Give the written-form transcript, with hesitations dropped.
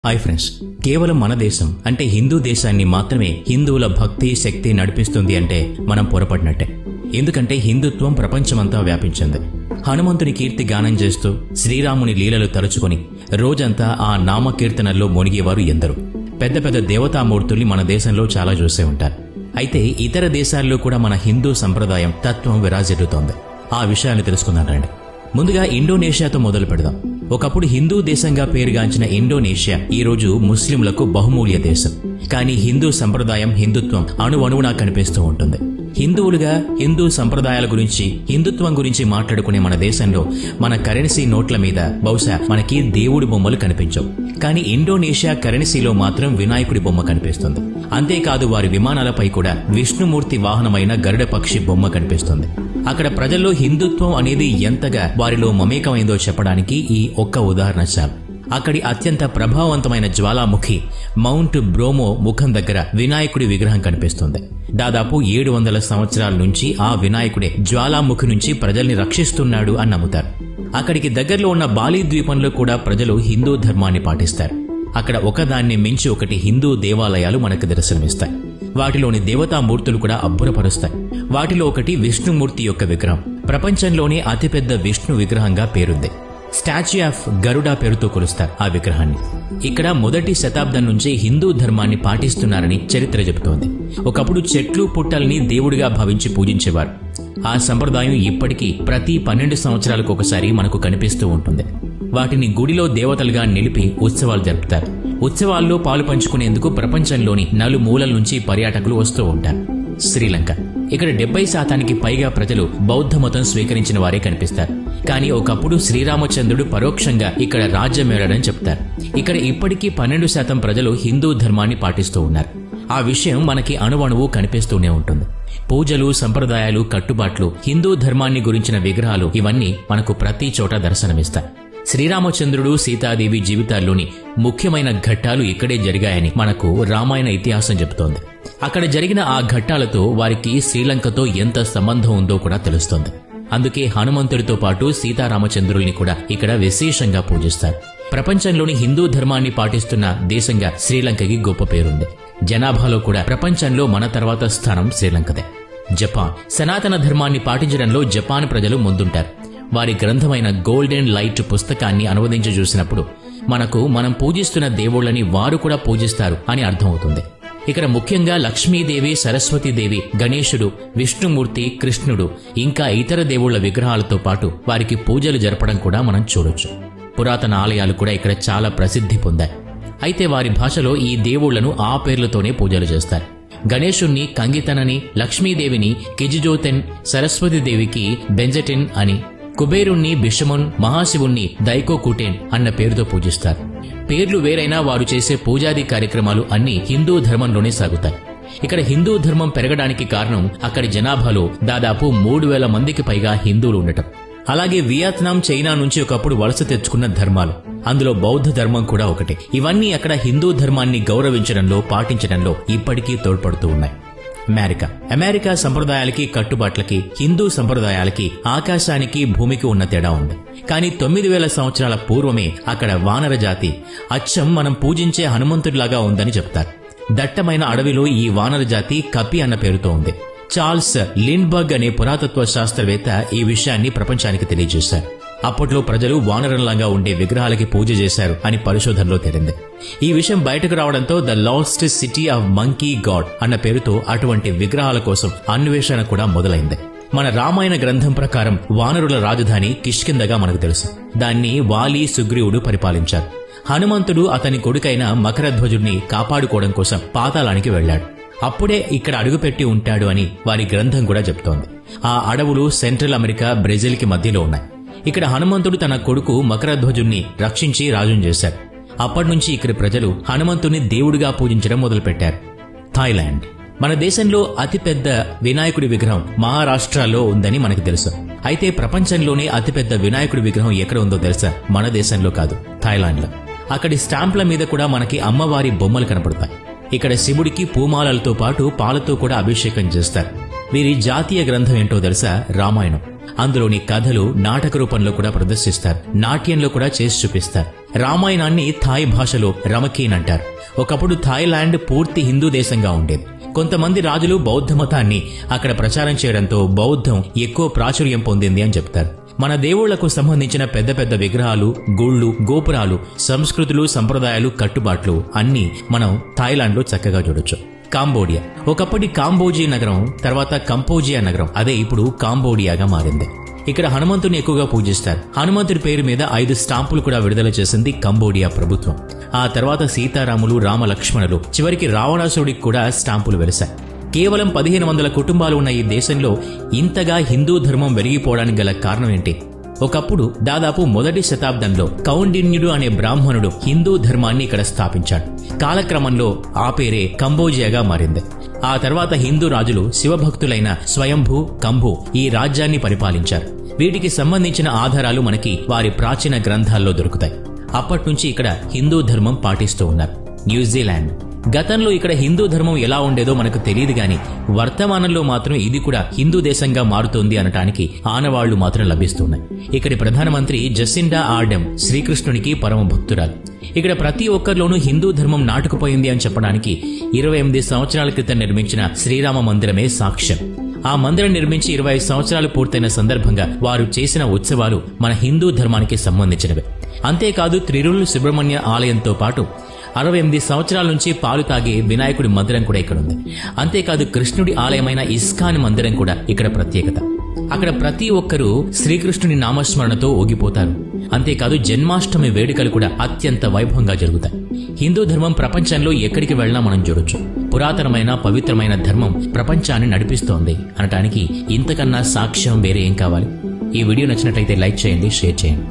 Hi friends, కేవలం మన దేశం అంటే హిందూ దేశాన్ని మాత్రమే హిందువుల భక్తి శక్తి నడిపిస్తుంది అంటే మనం పొరపడినట్టే. ఎందుకంటే హిందుత్వం ప్రపంచమంతా వ్యాపించింది. హనుమంతుని కీర్తి గానం చేస్తూ శ్రీరాముని లీలలు తలుచుకొని రోజంతా ఆ నామకీర్తనల్లో మునిగేవారు ఎందరో. పెద్ద పెద్ద దేవతామూర్తుల్ని మన దేశంలో చాలా చూసే ఉంటారు. అయితే ఇతర దేశాల్లో కూడా మన హిందూ సంప్రదాయం తత్వం విరాజిల్లుతోంది. ఆ విషయాన్ని తెలుసుకుందాం రండి. ముందుగా ఇండోనేషియాతో మొదలు పెడదాం. ఒకప్పుడు హిందూ దేశంగా పేరుగాంచిన ఇండోనేషియా ఈ రోజు ముస్లింలకు బహుమూల్య దేశం. కానీ హిందూ సంప్రదాయం హిందుత్వం అణువణువునా కనిపిస్తూ ఉంటుంది. హిందువులుగా హిందూ సంప్రదాయాల గురించి హిందుత్వం గురించి మాట్లాడుకునే మన దేశంలో మన కరెన్సీ నోట్ల మీద బహుశా మనకి దేవుడి బొమ్మలు కనిపించవు. కానీ ఇండోనేషియా కరెన్సీలో మాత్రం వినాయకుడి బొమ్మ కనిపిస్తుంది. అంతేకాదు వారి విమానాలపై కూడా విష్ణుమూర్తి వాహనమైన గరుడ పక్షి బొమ్మ కనిపిస్తుంది. అక్కడ ప్రజల్లో హిందుత్వం అనేది ఎంతగా వారిలో మమేకమైందో చెప్పడానికి ఈ ఒక్క ఉదాహరణ చాలు. అక్కడి అత్యంత ప్రభావవంతమైన జ్వాలాముఖి మౌంట్ బ్రోమో ముఖం దగ్గర వినాయకుడి విగ్రహం కనిపిస్తుంది. దాదాపు 700 సంవత్సరాల నుంచి ఆ వినాయకుడే జ్వాలాముఖి నుంచి ప్రజల్ని రక్షిస్తున్నాడు అని నమ్ముతారు. అక్కడికి దగ్గరలో ఉన్న బాలి ద్వీపంలో కూడా ప్రజలు హిందూ ధర్మాన్ని పాటిస్తారు. అక్కడ ఒకదాన్ని మించి ఒకటి హిందూ దేవాలయాలు మనకు దర్శనమిస్తాయి. వాటిలోని దేవతామూర్తులు కూడా అబ్బురపరుస్తాయి. వాటిలో ఒకటి విష్ణుమూర్తి యొక్క విగ్రహం. ప్రపంచంలోనే అతిపెద్ద విష్ణు విగ్రహంగా పేరుంది. స్టాచ్యూ ఆఫ్ గరుడా పేరుతో కొలుస్తారు ఆ విగ్రహాన్ని. ఇక్కడ 1వ శతాబ్దం నుంచి హిందూ ధర్మాన్ని పాటిస్తున్నారని చరిత్ర చెబుతోంది. ఒకప్పుడు చెట్లు పుట్టల్ని దేవుడిగా భావించి పూజించేవారు. ఆ సంప్రదాయం ఇప్పటికీ ప్రతి 12 సంవత్సరాలకు ఒకసారి మనకు కనిపిస్తూ ఉంటుంది. వాటిని గుడిలో దేవతలుగా నిలిపి ఉత్సవాలు జరుపుతారు. ఉత్సవాల్లో పాలు పంచుకునేందుకు ప్రపంచంలోని నలుమూలల నుంచి పర్యాటకులు వస్తూ ఉంటారు. శ్రీలంక. ఇక్కడ 70% పైగా ప్రజలు బౌద్ధ మతం స్వీకరించిన వారే కనిపిస్తారు. కానీ ఒకప్పుడు శ్రీరామచంద్రుడు పరోక్షంగా ఇక్కడ రాజ్యమేలాడని చెప్తారు. ఇక్కడ ఇప్పటికీ 12% ప్రజలు హిందూ ధర్మాన్ని పాటిస్తూ ఉన్నారు. ఆ విషయం మనకి అణువణువు కనిపిస్తూనే ఉంటుంది. పూజలు, సంప్రదాయాలు, కట్టుబాట్లు, హిందూ ధర్మాన్ని గురించిన విగ్రహాలు ఇవన్నీ మనకు ప్రతి చోట దర్శనమిస్తాయి. శ్రీరామచంద్రుడు సీతాదేవి జీవితాల్లోని ముఖ్యమైన ఘట్టాలు ఇక్కడే జరిగాయని మనకు రామాయణ ఇతిహాసం చెబుతోంది. అక్కడ జరిగిన ఆ ఘట్టాలతో వారికి శ్రీలంకతో ఎంత సంబంధం ఉందో కూడా తెలుస్తోంది. అందుకే హనుమంతుడితో పాటు సీతారామచంద్రుల్ని కూడా ఇక్కడ విశేషంగా పూజిస్తారు. ప్రపంచంలోని హిందూ ధర్మాన్ని పాటిస్తున్న దేశంగా శ్రీలంకకి గొప్ప పేరుంది. జనాభాలో కూడా ప్రపంచంలో మన తర్వాత స్థానం శ్రీలంకదే. జపాన్. సనాతన ధర్మాన్ని పాటించడంలో జపాన్ ప్రజలు ముందుంటారు. వారి గ్రంథమైన గోల్డెన్ లైట్ పుస్తకాన్ని అనువదించి చూసినప్పుడు మనకు మనం పూజిస్తున్న దేవుళ్ళని వారు కూడా పూజిస్తారు అని అర్థమవుతుంది. ఇక్కడ ముఖ్యంగా లక్ష్మీదేవి, సరస్వతీదేవి, గణేశుడు, విష్ణుమూర్తి, కృష్ణుడు ఇంకా ఇతర దేవుళ్ల విగ్రహాలతో పాటు వారికి పూజలు జరపడం కూడా మనం చూడొచ్చు. పురాతన ఆలయాలు కూడా ఇక్కడ చాలా ప్రసిద్ధి పొందాయి. అయితే వారి భాషలో ఈ దేవుళ్లను ఆ పేర్లతోనే పూజలు చేస్తారు. గణేశుణ్ణి కంగితనని, లక్ష్మీదేవిని కిజిజోతెన్, సరస్వతీదేవికి బెంజటిన్ అని, కుబేరుణ్ణి బిషమున్, మహాశివుణ్ణి దైకోకుటేన్ అన్న పేరుతో పూజిస్తారు. పేర్లు వేరైనా వారు చేసే పూజాది కార్యక్రమాలు అన్నీ హిందూ ధర్మంలోనే సాగుతాయి. ఇక్కడ హిందూ ధర్మం పెరగడానికి కారణం అక్కడి జనాభాలో దాదాపు 3,000 మందికి పైగా హిందువులు ఉండటం. అలాగే వియత్నాం, చైనా నుంచి ఒకప్పుడు వలస తెచ్చుకున్న ధర్మాలు, అందులో బౌద్ధ ధర్మం కూడా ఒకటి. ఇవన్నీ అక్కడ హిందూ ధర్మాన్ని గౌరవించడంలో, పాటించడంలో ఇప్పటికీ తోడ్పడుతూ ఉన్నాయి. అమెరికా సంప్రదాయాలకి, కట్టుబాట్లకి, హిందూ సంప్రదాయాలకి ఆకాశానికి భూమికి ఉన్న తేడా ఉంది. కానీ 9,000 సంవత్సరాల పూర్వమే అక్కడ వానర జాతి అచ్చం మనం పూజించే హనుమంతుడిలాగా ఉందని చెప్తారు. దట్టమైన అడవిలో ఈ వానర జాతి కపి అన్న పేరుతో ఉంది. చార్ల్స్ లిండ్బర్గ్ అనే పురాతత్వ శాస్త్రవేత్త ఈ విషయాన్ని ప్రపంచానికి తెలియజేశారు. అప్పట్లో ప్రజలు వానరంలాగా ఉండే విగ్రహాలకి పూజ చేశారు అని పరిశోధనలో తేలింది. ఈ విషయం బయటకు రావడంతో the last city of monkey God అన్న పేరుతో అటువంటి విగ్రహాల కోసం అన్వేషణ కూడా మొదలైంది. మన రామాయణ గ్రంథం ప్రకారం వానరుల రాజధాని కిష్కింధగా మనకు తెలుసు. దాన్ని వాలి, సుగ్రీవుడు పరిపాలించారు. హనుమంతుడు అతని కొడుకైన మకరధ్వజుడిని కాపాడుకోవడం కోసం పాతాళానికి వెళ్లాడు. అప్పుడే ఇక్కడ అడుగుపెట్టి ఉంటాడు అని వారి గ్రంథం కూడా చెప్తోంది. ఆ అడవులు సెంట్రల్ అమెరికా, బ్రెజిల్కి మధ్యలో ఉన్నాయి. ఇక్కడ హనుమంతుడు తన కొడుకు మకరధ్వజుణ్ణి రక్షించి రాజును చేశారు. అప్పటినుంచి ఇక్కడ ప్రజలు హనుమంతుడిని దేవుడిగా పూజించడం మొదలుపెట్టారు. థాయిలాండ్. మన దేశంలో అతిపెద్ద వినాయకుడి విగ్రహం మహారాష్ట్రలో ఉందని మనకు తెలుసు. అయితే ప్రపంచంలోనే అతిపెద్ద వినాయకుడి విగ్రహం ఎక్కడ ఉందో తెలుసా? మన దేశంలో కాదు, థాయిలాండ్లో. అక్కడి స్టాంప్ల మీద కూడా మనకి అమ్మవారి బొమ్మలు కనపడతాయి. ఇక్కడ శివుడికి పూమాలలతో పాటు పాలతో కూడా అభిషేకం చేస్తారు. వీరి జాతీయ గ్రంథం ఏంటో తెలుసా? రామాయణం. అందులోని కథలు నాటక రూపంలో కూడా ప్రదర్శిస్తారు. నాట్యంలో కూడా చేసి చూపిస్తారు. రామాయణాన్ని థాయ్ భాషలో రమకీన్ అంటారు. ఒకప్పుడు థాయిలాండ్ పూర్తి హిందూ దేశంగా ఉండేది. కొంతమంది రాజులు బౌద్ధ మతాన్ని అక్కడ ప్రచారం చేయడంతో బౌద్ధం ఎక్కువ ప్రాచుర్యం పొందింది అని చెప్తారు. మన దేవుళ్లకు సంబంధించిన పెద్ద పెద్ద విగ్రహాలు, గుళ్ళు, గోపురాలు, సంస్కృతులు, సంప్రదాయాలు, కట్టుబాట్లు అన్నీ మనం థాయిలాండ్లో చక్కగా చూడొచ్చు. కాంబోడియా ఒకప్పటి కాంబోజీ నగరం తర్వాత కంపోజియా నగరం, అదే ఇప్పుడు కాంబోడియాగా మారింది. ఇక్కడ హనుమంతుని ఎక్కువగా పూజిస్తారు. హనుమంతుడి పేరు మీద 5 స్టాంపులు కూడా విడుదల చేసింది కంబోడియా ప్రభుత్వం. ఆ తర్వాత సీతారాములు, రామలక్ష్మణులు, చివరికి రావణాసుడికి కూడా స్టాంపులు వెలిశాయి. కేవలం 1500 కుటుంబాలు ఉన్న ఈ దేశంలో ఇంతగా హిందూ ధర్మం వెలిగిపోవడానికి గల కారణం ఏంటి? ఒకప్పుడు దాదాపు మొదటి శతాబ్దంలో కౌండిన్యుడు అనే బ్రాహ్మణుడు హిందూ ధర్మాన్ని ఇక్కడ స్థాపించాడు. కాలక్రమంలో ఆ పేరే కంబోజియాగా మారింది. ఆ తర్వాత హిందూ రాజులు శివభక్తులైన స్వయంభూ, కంబు ఈ రాజ్యాన్ని పరిపాలించారు. వీటికి సంబంధించిన ఆధారాలు మనకి వారి ప్రాచీన గ్రంథాల్లో దొరుకుతాయి. అప్పట్నుంచి ఇక్కడ హిందూ ధర్మం పాటిస్తూ ఉన్నారు. న్యూజిలాండ్ గతంలో ఇక్కడ హిందూ ధర్మం ఎలా ఉండేదో మనకు తెలియదు గాని వర్తమానంలో మాత్రం ఇది కూడా హిందూ దేశంగా మారుతోంది అనటానికి ఆనవాళ్లు మాత్రం లభిస్తున్నాయి. ఇక్కడి ప్రధానమంత్రి జసిండా ఆర్డెన్ శ్రీకృష్ణునికి పరమ భక్తురాలు. ఇక్కడ ప్రతి ఒక్కరిలోనూ హిందూ ధర్మం నాటుకుపోయింది అని చెప్పడానికి 28 సంవత్సరాల క్రితం నిర్మించిన శ్రీరామ మందిరమే సాక్ష్యం. ఆ మందిరం నిర్మించి 25 సంవత్సరాలు పూర్తయిన సందర్భంగా వారు చేసిన ఉత్సవాలు మన హిందూ ధర్మానికి సంబంధించినవే. అంతేకాదు త్రిరుల్ సుబ్రహ్మణ్య ఆలయంతో పాటు 68 సంవత్సరాల నుంచి పాలు తాగే వినాయకుడి మందిరం కూడా ఇక్కడ ఉంది. అంతేకాదు కృష్ణుడి ఆలయమైన ఇస్కాన్ మందిరం కూడా ఇక్కడ ప్రత్యేకత. అక్కడ ప్రతి ఒక్కరూ శ్రీకృష్ణుని నామస్మరణతో ఊగిపోతారు. అంతేకాదు జన్మాష్టమి వేడుకలు కూడా అత్యంత వైభవంగా జరుగుతాయి. హిందూ ధర్మం ప్రపంచంలో ఎక్కడికి వెళ్ళినా మనం చూడొచ్చు. పురాతనమైన పవిత్రమైన ధర్మం ప్రపంచాన్ని నడిపిస్తోంది అనటానికి ఇంతకన్నా సాక్ష్యం వేరే ఏం కావాలి? ఈ వీడియో నచ్చినట్లయితే లైక్ చేయండి, షేర్ చేయండి.